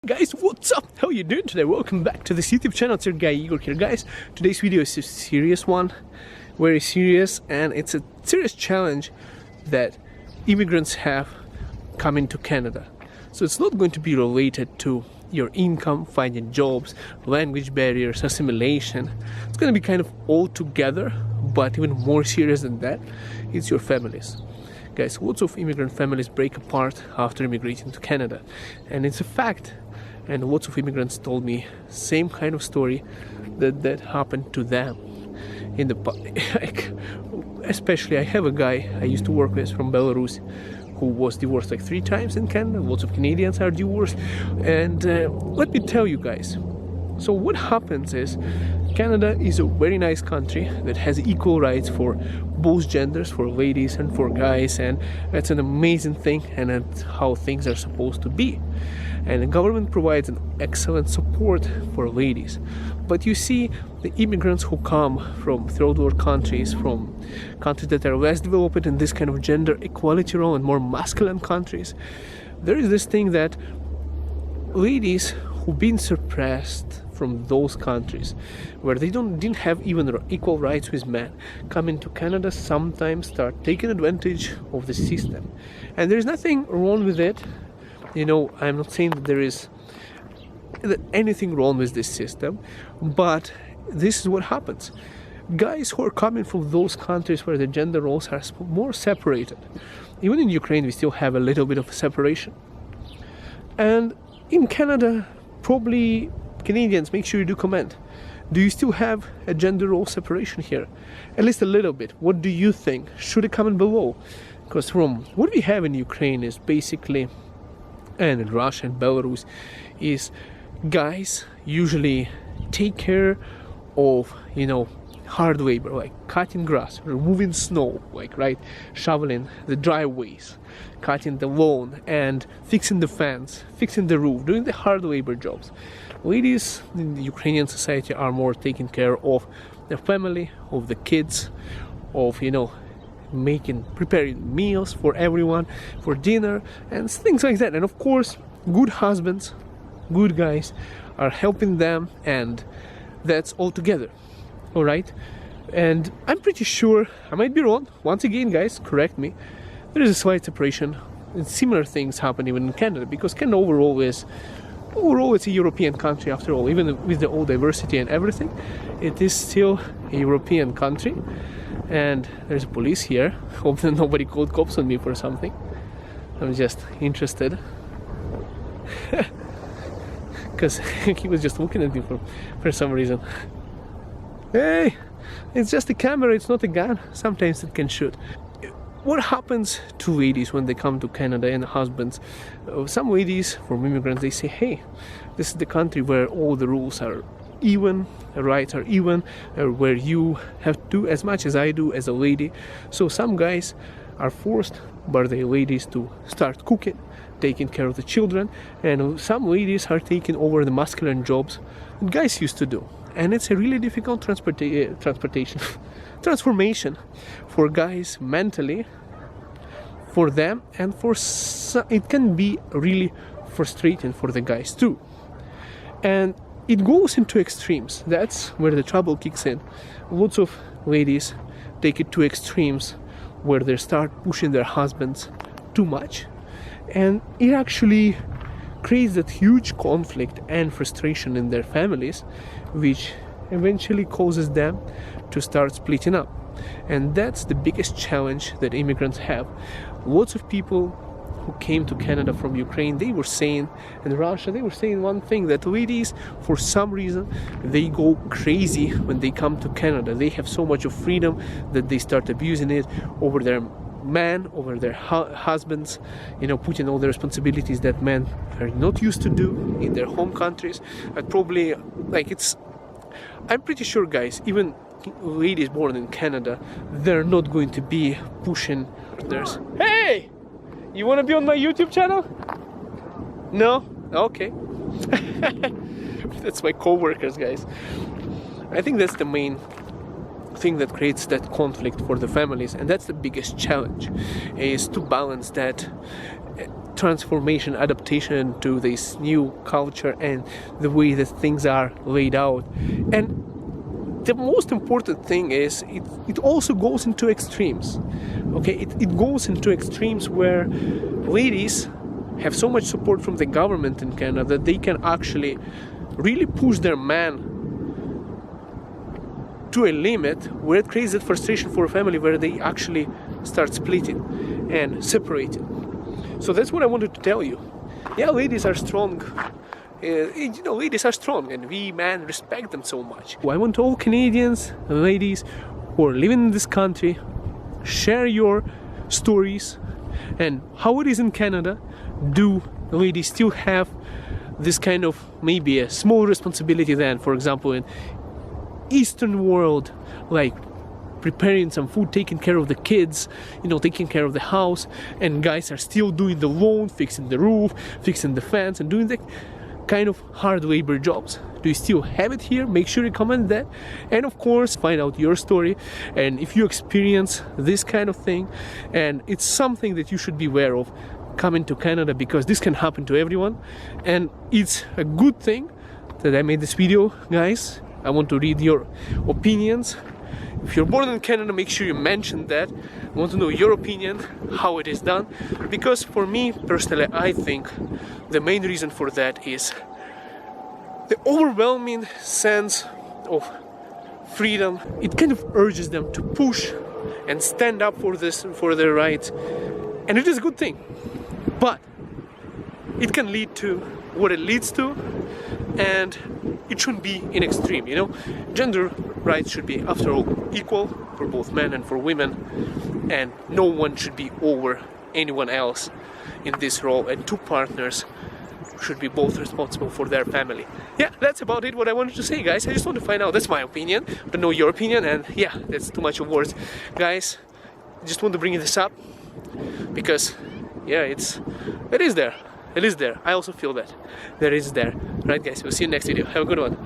Guys, what's up? How you doing today? Welcome back to this YouTube channel. It's your guy Igor here. Guys, today's video is a serious one, very serious, and it's a serious challenge that immigrants have coming to Canada. So it's not going to be related to your income, finding jobs, language barriers, assimilation. It's going to be kind of all together, but even more serious than that, it's your families. Guys, lots of immigrant families break apart after immigrating to Canada, and it's a fact. And lots of immigrants told me same kind of story that happened to them in the like, especially I have a guy I used to work with from Belarus who was divorced like 3 times in Canada. Lots of Canadians are divorced, and let me tell you guys, so what happens is Canada is a very nice country that has equal rights for both genders, for ladies and for guys, and that's an amazing thing, and that's how things are supposed to be. And the government provides an excellent support for ladies. But you see, the immigrants who come from third world countries, from countries that are less developed in this kind of gender equality role and more masculine countries, there is this thing that ladies who've been suppressed from those countries where they didn't have even equal rights with men, come into Canada, sometimes start taking advantage of the system. And there's nothing wrong with it. You know, I'm not saying that there is anything wrong with this system, but this is what happens. Guys who are coming from those countries where the gender roles are more separated, even in Ukraine we still have a little bit of a separation. And in Canada, probably Canadians, make sure you do comment. Do you still have a gender role separation here? At least a little bit. What do you think? Should it comment below? Because from what we have in Ukraine is basically, and in Russia and Belarus, is guys usually take care of, you know, hard labor, like cutting grass, removing snow, like, right, shoveling the driveways, cutting the lawn, and fixing the fence, fixing the roof, doing the hard labor jobs. Ladies in the Ukrainian society are more taking care of their family, of the kids, of, you know, preparing meals for everyone, for dinner, and things like that. And of course, good husbands, good guys are helping them, and that's all together. All right, and I'm pretty sure, I might be wrong, once again guys, correct me, there is a slight separation, and similar things happen even in Canada, because Canada overall it's a European country after all. Even with the old diversity and everything, it is still a European country. And there's police here. Hope that nobody called cops on me for something. I'm just interested. Because he was just looking at me for some reason. Hey, it's just a camera, it's not a gun. Sometimes it can shoot. What happens to ladies when they come to Canada and husbands? Some ladies from immigrants, they say, hey, this is the country where all the rules are even, the rights are even, where you have to do as much as I do as a lady. So some guys are forced by their ladies to start cooking, taking care of the children, and some ladies are taking over the masculine jobs that guys used to do. And it's a really difficult transformation for guys mentally, for them, and it can be really frustrating for the guys too. And it goes into extremes. That's where the trouble kicks in. Lots of ladies take it to extremes where they start pushing their husbands too much, and it actually creates that huge conflict and frustration in their families, which eventually causes them to start splitting up. And that's the biggest challenge that immigrants have. Lots of people who came to Canada from Ukraine, they were saying, and Russia, they were saying one thing, that ladies, for some reason, they go crazy when they come to Canada. They have so much of freedom that they start abusing it over their men, over their husbands, you know, putting all the responsibilities that men are not used to do in their home countries. And probably, like, I'm pretty sure, guys, even ladies born in Canada, they're not going to be pushing theirs. Hey! You want to be on my YouTube channel? No? Okay. That's my co-workers, guys. I think that's the main thing that creates that conflict for the families, and that's the biggest challenge, is to balance that transformation, adaptation to this new culture and the way that things are laid out. And the most important thing is it also goes into extremes. Okay, it goes into extremes where ladies have so much support from the government in Canada that they can actually really push their man to a limit where it creates that frustration for a family where they actually start splitting and separating. So that's what I wanted to tell you. Yeah, ladies are strong. Ladies are strong, and we men respect them so much. I want all Canadians, ladies who are living in this country, share your stories and how it is in Canada. Do ladies still have this kind of maybe a small responsibility than, for example, in Eastern world, like preparing some food, taking care of the kids, taking care of the house, and guys are still doing the lawn, fixing the roof, fixing the fence, and doing the kind of hard labor jobs? Do you still have it here? Make sure you comment that, and of course find out your story, and if you experience this kind of thing and it's something that you should be aware of coming to Canada, because this can happen to everyone. And it's a good thing that I made this video, guys. I want to read your opinions. If you're born in Canada, make sure you mention that. I want to know your opinion, how it is done, because for me personally, I think the main reason for that is the overwhelming sense of freedom. It kind of urges them to push and stand up for their rights, and it is a good thing. But it can lead to what it leads to, and it shouldn't be in extreme. Gender rights should be, after all, equal for both men and for women, and no one should be over anyone else in this role, and two partners should be both responsible for their family. Yeah, that's about it, what I wanted to say, guys. I just want to find out, that's my opinion, to know your opinion, and yeah, that's too much of words, guys. I just want to bring this up because yeah, it is there. It is there. I also feel that. That is there. Right, guys, we'll see you next video. Have a good one.